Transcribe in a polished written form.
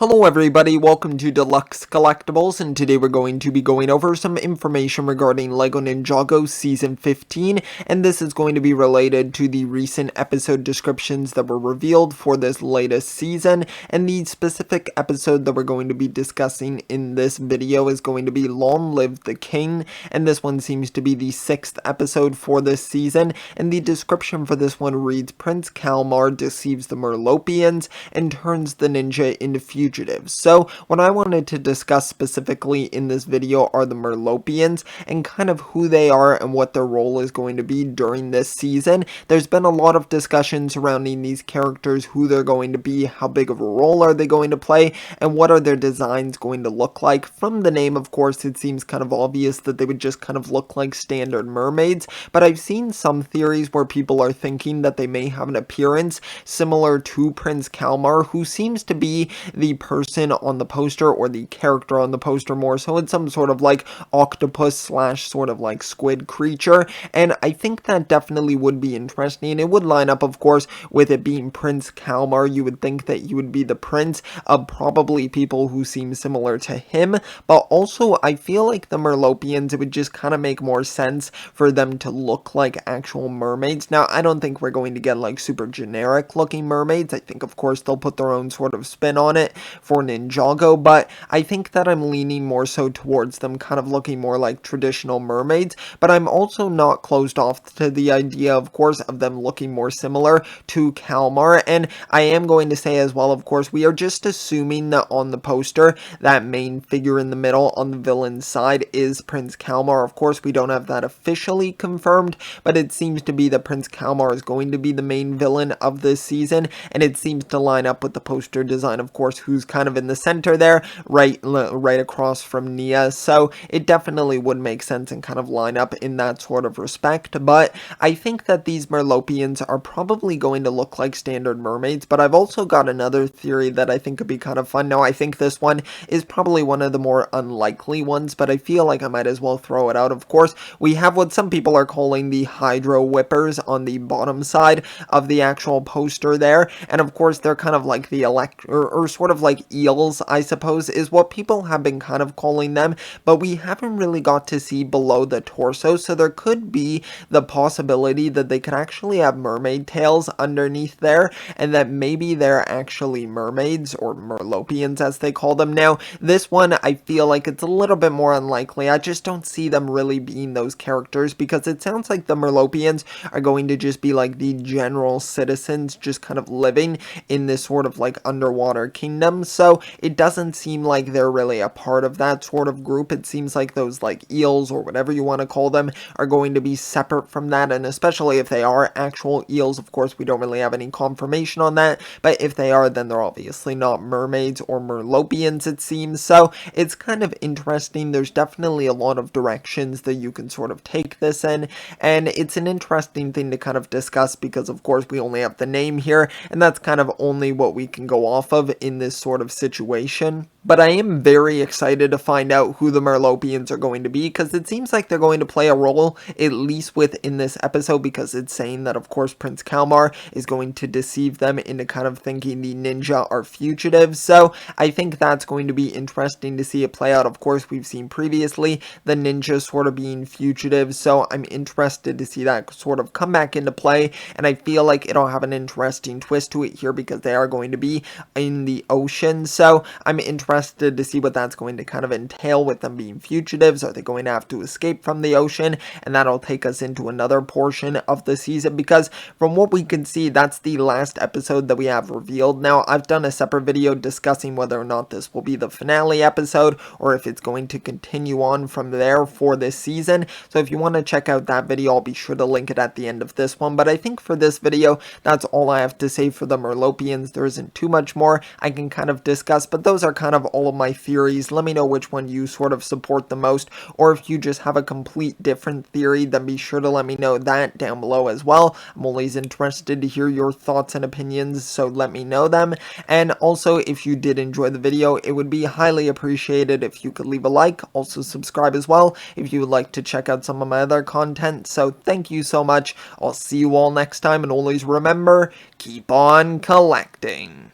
Hello everybody, welcome to Deluxe Collectibles, and today we're going to be going over some information regarding LEGO Ninjago Season 15, and this is going to be related to the recent episode descriptions that were revealed for this latest season, and the specific episode that we're going to be discussing in this video is going to be Long Live the King, and this one seems to be the 6th episode for this season, and the description for this one reads, Prince Kalmar deceives the Merlopians and turns the ninja into fugitives. So what I wanted to discuss specifically in this video are the Merlopians and kind of who they are and what their role is going to be during this season. There's been a lot of discussion surrounding these characters, who they're going to be, how big of a role are they going to play, and what are their designs going to look like. From the name, of course, it seems kind of obvious that they would just kind of look like standard mermaids, but I've seen some theories where people are thinking that they may have an appearance similar to Prince Kalmar, who seems to be the person on the poster, or the character on the poster more so. It's some sort of like octopus slash sort of like squid creature, and I think that definitely would be interesting. It would line up, of course, with it being Prince Kalmar. You would think that he would be the prince of probably people who seem similar to him, but also I feel like the Merlopians, it would just kind of make more sense for them to look like actual mermaids. Now, I don't think we're going to get like super generic looking mermaids. I think, of course, they'll put their own sort of spin on it for Ninjago, but I think that I'm leaning more so towards them kind of looking more like traditional mermaids, but I'm also not closed off to the idea, of course, of them looking more similar to Kalmar. And I am going to say as well, of course, we are just assuming that on the poster, that main figure in the middle on the villain's side is Prince Kalmar. Of course, we don't have that officially confirmed, but it seems to be that Prince Kalmar is going to be the main villain of this season, and it seems to line up with the poster design, of course, who's kind of in the center there, right across from Nia. So it definitely would make sense and kind of line up in that sort of respect. But I think that these Merlopians are probably going to look like standard mermaids, but I've also got another theory that I think could be kind of fun. Now, I think this one is probably one of the more unlikely ones, but I feel like I might as well throw it out. Of course, we have what some people are calling the hydro whippers on the bottom side of the actual poster there, and of course they're kind of like the or sort of like eels, I suppose, is what people have been kind of calling them, but we haven't really got to see below the torso, so there could be the possibility that they could actually have mermaid tails underneath there, and that maybe they're actually mermaids, or Merlopians as they call them. Now, this one, I feel like it's a little bit more unlikely. I just don't see them really being those characters, because it sounds like the Merlopians are going to just be like the general citizens just kind of living in this sort of like underwater kingdom, so it doesn't seem like they're really a part of that sort of group. It seems like those like eels, or whatever you want to call them, are going to be separate from that, and especially if they are actual eels, of course we don't really have any confirmation on that, but if they are, then they're obviously not mermaids or Merlopians, it seems. So it's kind of interesting. There's definitely a lot of directions that you can sort of take this in, and it's an interesting thing to kind of discuss, because of course we only have the name here, and that's kind of only what we can go off of in this sort of situation. But I am very excited to find out who the Merlopians are going to be, because it seems like they're going to play a role, at least within this episode, because it's saying that, of course, Prince Kalmar is going to deceive them into kind of thinking the ninja are fugitives. So I think that's going to be interesting to see it play out. Of course, we've seen previously the ninjas sort of being fugitives, so I'm interested to see that sort of come back into play, and I feel like it'll have an interesting twist to it here, because they are going to be in the ocean. So I'm interested to see what that's going to kind of entail with them being fugitives. Are they going to have to escape from the ocean? And that'll take us into another portion of the season, because from what we can see, that's the last episode that we have revealed. Now, I've done a separate video discussing whether or not this will be the finale episode, or if it's going to continue on from there for this season. So if you want to check out that video, I'll be sure to link it at the end of this one. But I think for this video, that's all I have to say for the Merlopians. There isn't too much more I can kind of discuss, but those are kind of all of my theories. Let me know which one you sort of support the most, or if you just have a complete different theory, then be sure to let me know that down below as well. I'm always interested to hear your thoughts and opinions, so let me know them. And also, if you did enjoy the video, it would be highly appreciated if you could leave a like. Also subscribe as well if you would like to check out some of my other content. So thank you so much. I'll see you all next time, and always remember, keep on collecting.